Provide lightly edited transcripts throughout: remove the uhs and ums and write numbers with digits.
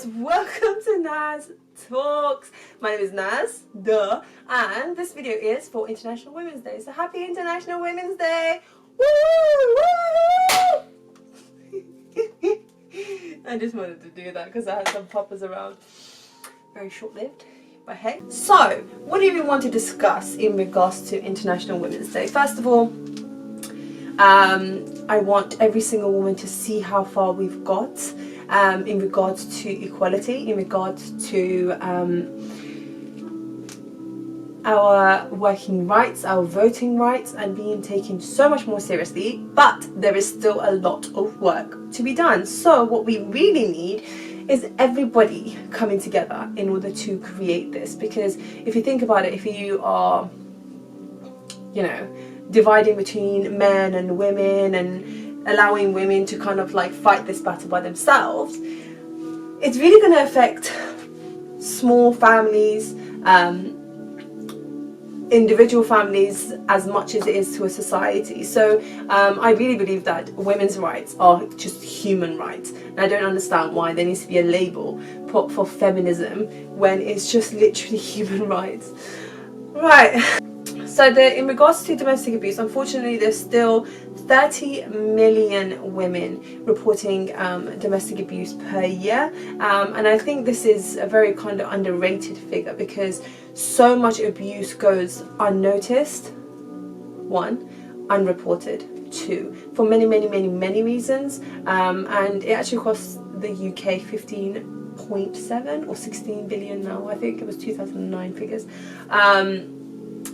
welcome to Naz Talks. My name is Naz, and this video is for International Women's Day. So happy International Women's Day! Woo! Woo! I just wanted to do that because I had some poppers around. Very short-lived, but hey. So, what do we want to discuss in regards to International Women's Day? First of all, I want every single woman to see how far we've got in regards to equality, in regards to our working rights, our voting rights, and being taken so much more seriously. But there is still a lot of work to be done. So what we really need is everybody coming together in order to create this. Because if you think about it, if you are, you know, dividing between men and women and allowing women to kind of like fight this battle by themselves, it's really going to affect small families, individual families, as much as it is to a society. So I really believe that women's rights are just human rights, and I don't understand why there needs to be a label put for feminism when it's just literally human rights. Right. So in regards to domestic abuse, unfortunately there's still 30 million women reporting domestic abuse per year, and I think this is a very kind of underrated figure because so much abuse goes unnoticed, one, unreported, two, for many reasons, and it actually costs the UK 15.7 or 16 billion now. I think it was 2009 figures.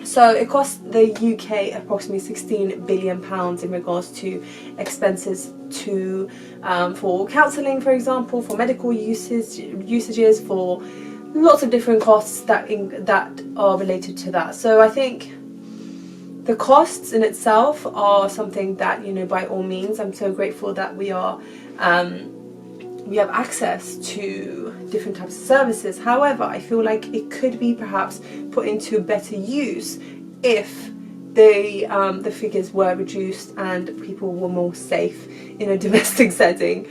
So it costs the UK approximately £16 billion in regards to expenses to for counselling, for example, for medical usages, for lots of different costs that are related to that. So I think the costs in itself are something that, you know, by all means, I'm so grateful that we have access to different types of services. However, I feel like it could be perhaps put into better use if the figures were reduced and people were more safe in a domestic setting,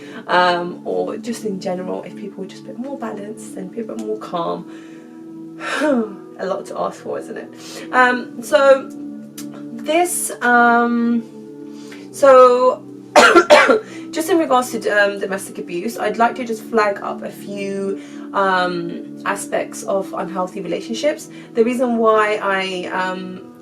or just in general, if people were just a bit more balanced and a bit more calm. A lot to ask for, isn't it? So this just in regards to domestic abuse, I'd like to just flag up a few aspects of unhealthy relationships. The reason why I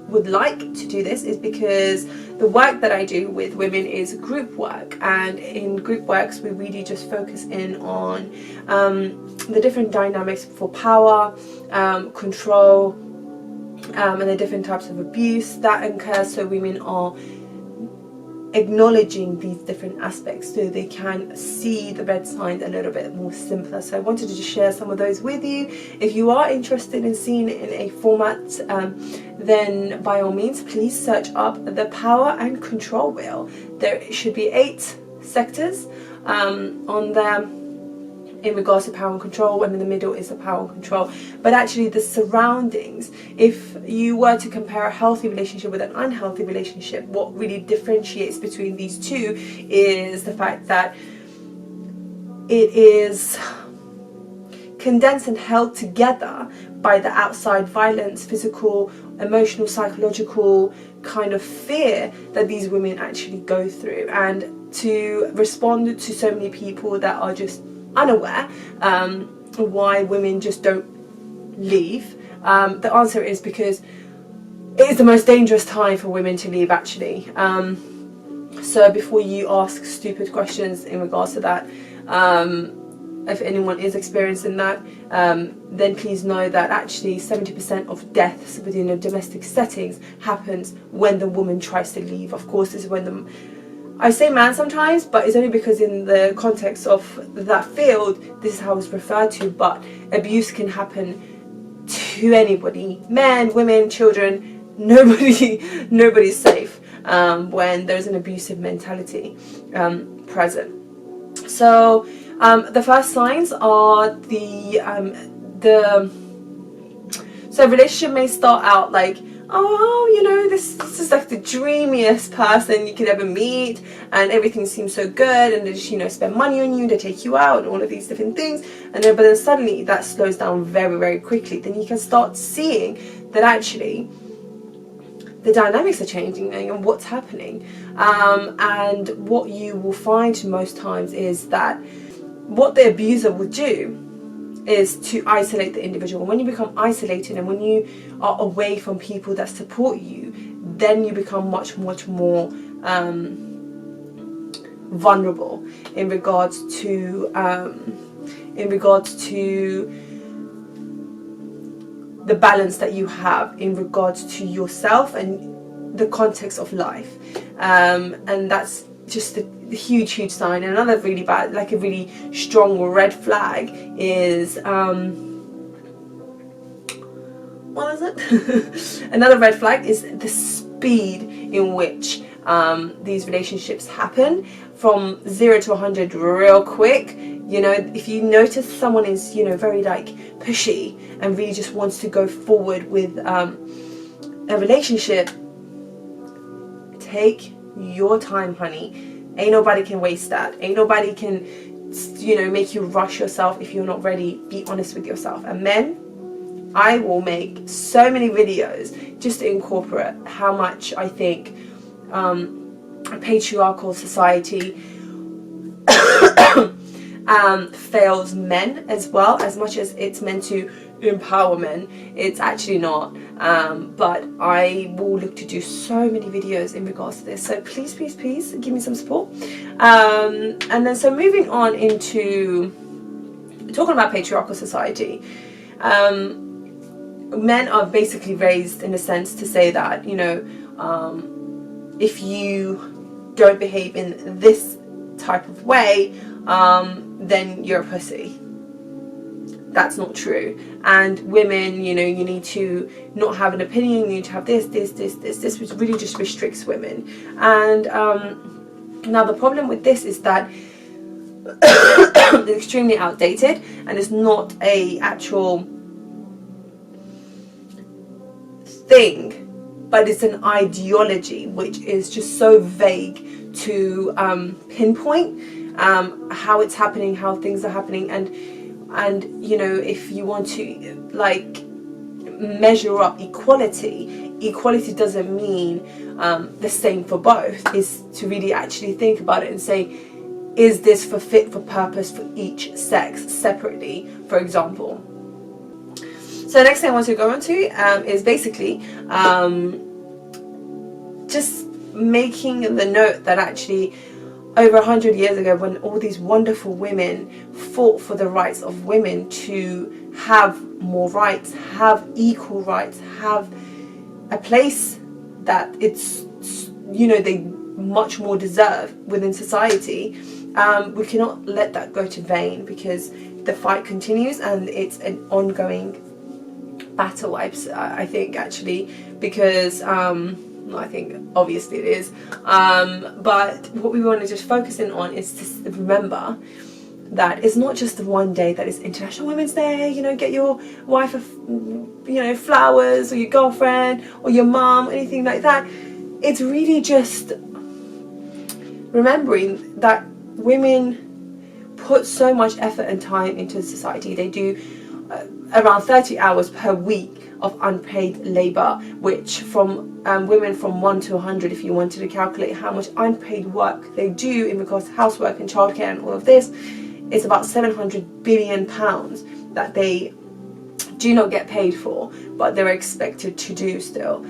would like to do this is because the work that I do with women is group work, and in group works we really just focus in on the different dynamics for power, control, and the different types of abuse that occurs, so women are acknowledging these different aspects so they can see the red signs a little bit more simpler. So I wanted to just share some of those with you. If you are interested in seeing it in a format, then by all means please search up the power and control wheel. There should be 8 sectors on there in regards to power and control, and in the middle is the power and control, but actually the surroundings. If you were to compare a healthy relationship with an unhealthy relationship, what really differentiates between these two is the fact that it is condensed and held together by the outside violence, physical, emotional, psychological kind of fear that these women actually go through. And to respond to so many people that are just unaware why women just don't leave, the answer is because it is the most dangerous time for women to leave, actually. So before you ask stupid questions in regards to that, if anyone is experiencing that, then please know that actually 70% of deaths within a domestic settings happens when the woman tries to leave. Of course, this is when I say man sometimes, but it's only because in the context of that field, this is how it's referred to, but abuse can happen to anybody, men, women, children, nobody's safe when there's an abusive mentality present. So the first signs are so relationship may start out like oh, you know, this is like the dreamiest person you could ever meet, and everything seems so good, and they just, you know, spend money on you, they take you out, and all of these different things. And then, but then suddenly that slows down very, very quickly. Then you can start seeing that actually the dynamics are changing and what's happening. And what you will find most times is that what the abuser will do is to isolate the individual. When you become isolated and when you are away from people that support you, then you become much more vulnerable in regards to the balance that you have in regards to yourself and the context of life, and that's just a huge sign. And another really bad, like a really strong red flag is what is it? Another red flag is the speed in which these relationships happen, from 0 to 100 real quick. You know, if you notice someone is, you know, very like pushy and really just wants to go forward with a relationship, take your time, honey. Ain't nobody can waste that. Ain't nobody can, you know, make you rush yourself if you're not ready. Be honest with yourself. And men, I will make so many videos just to incorporate how much I think a patriarchal society fails men as well. As much as it's meant to empower men, it's actually not. But I will look to do so many videos in regards to this, so please give me some support. And then so moving on into talking about patriarchal society, men are basically raised in a sense to say that, you know, if you don't behave in this type of way, then you're a pussy. That's not true. And women, you know, you need to not have an opinion, you need to have this, which really just restricts women. And now the problem with this is that it's extremely outdated, and it's not a actual thing, but it's an ideology which is just so vague to pinpoint how it's happening, how things are happening. And you know, if you want to like measure up equality doesn't mean the same for both. Is to really actually think about it and say, is this for fit for purpose for each sex separately, for example. So the next thing I want to go on to is basically just making the note that actually over 100 years ago, when all these wonderful women fought for the rights of women to have more rights, have equal rights, have a place that it's, you know, they much more deserve within society, we cannot let that go to vain, because the fight continues and it's an ongoing battle, I think, actually, because I think obviously it is, but what we want to just focus in on is to remember that it's not just the one day that is International Women's Day. You know, get your wife you know, flowers, or your girlfriend or your mum, anything like that. It's really just remembering that women put so much effort and time into society. They do around 30 hours per week of unpaid labour, which from women from 1 to 100, if you wanted to calculate how much unpaid work they do in regards to housework and childcare and all of this, it's about £700 billion that they do not get paid for, but they're expected to do still.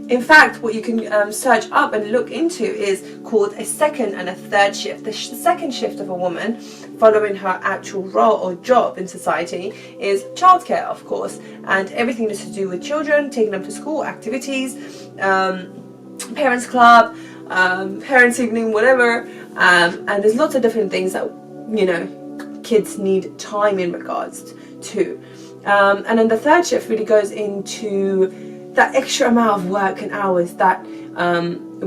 In fact, what you can search up and look into is called a second and a third shift. The second shift of a woman, following her actual role or job in society, is childcare, of course, and everything that's to do with children, taking them to school, activities, parents club, parents evening, whatever, and there's lots of different things that, you know, kids need time in regards to. And then the third shift really goes into that extra amount of work and hours that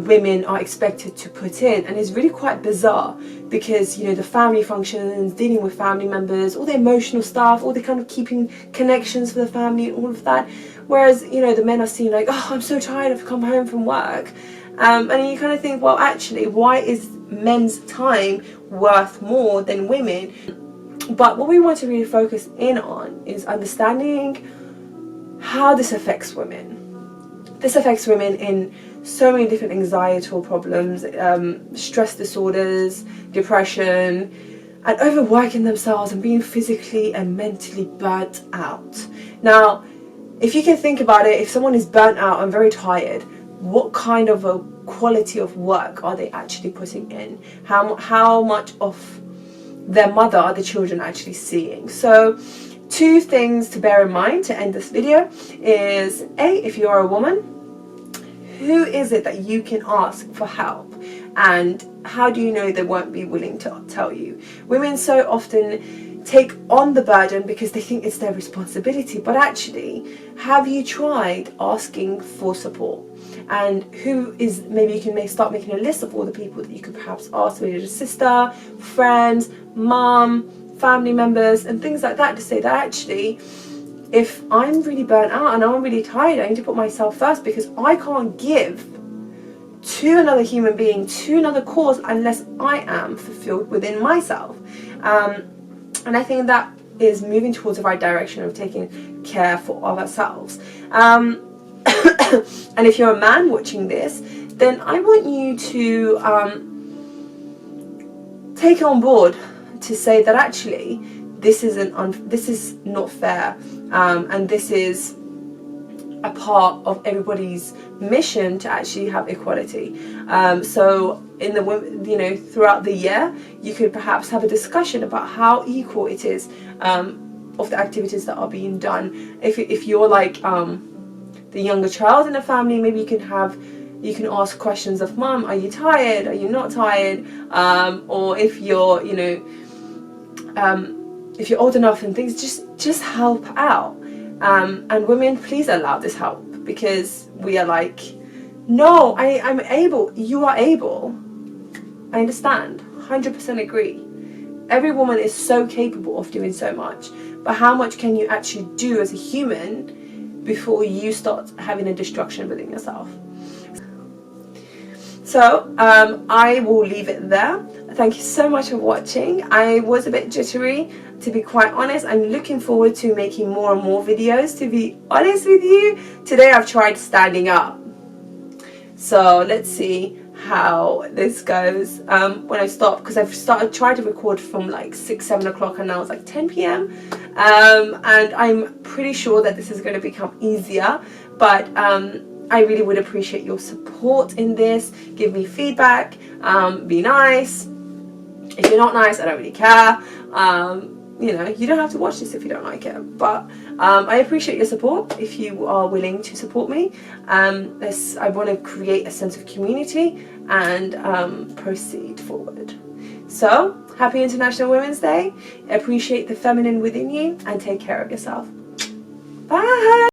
women are expected to put in, and it's really quite bizarre because, you know, the family functions, dealing with family members, all the emotional stuff, all the kind of keeping connections for the family and all of that, whereas, you know, the men are seen like, oh, I'm so tired, I've come home from work, and you kind of think, well, actually, why is men's time worth more than women? But what we want to really focus in on is understanding how this affects women. This affects women in so many different anxietal problems, stress disorders, depression, and overworking themselves and being physically and mentally burnt out. Now, if you can think about it, if someone is burnt out and very tired, what kind of a quality of work are they actually putting in? How much of their mother are the children actually seeing? So 2 things to bear in mind to end this video is, A, if you are a woman, who is it that you can ask for help, and how do you know they won't be willing to tell you? Women so often take on the burden because they think it's their responsibility, but actually, have you tried asking for support? And who is, maybe you can start making a list of all the people that you could perhaps ask, whether it's a sister, friends, mum, family members, and things like that, to say that actually, if I'm really burnt out and I'm really tired, I need to put myself first, because I can't give to another human being, to another cause, unless I am fulfilled within myself. And I think that is moving towards the right direction of taking care of ourselves. And if you're a man watching this, then I want you to take it on board to say that actually this is not fair, and this is a part of everybody's mission to actually have equality. So in the, you know, throughout the year, you could perhaps have a discussion about how equal it is of the activities that are being done. If you're like the younger child in the family, maybe you can ask questions of, mum, are you tired? Are you not tired? Or if you're, you know, if you're old enough and things, just help out. And women, please allow this help, because we are like, no, I'm able, you are able. I understand, 100% agree. Every woman is so capable of doing so much, but how much can you actually do as a human before you start having a destruction within yourself? So I will leave it there. Thank you so much for watching. I was a bit jittery, to be quite honest. I'm looking forward to making more and more videos, to be honest with you. Today I've tried standing up, so let's see how this goes when I stop, because I've tried to record from like 6-7 o'clock and now it's like 10 p.m. And I'm pretty sure that this is going to become easier, but I really would appreciate your support in this. Give me feedback, be nice. If you're not nice, I don't really care. You know, you don't have to watch this if you don't like it, but I appreciate your support if you are willing to support me. I want to create a sense of community and proceed forward. So, happy International Women's Day. Appreciate the feminine within you and take care of yourself. Bye!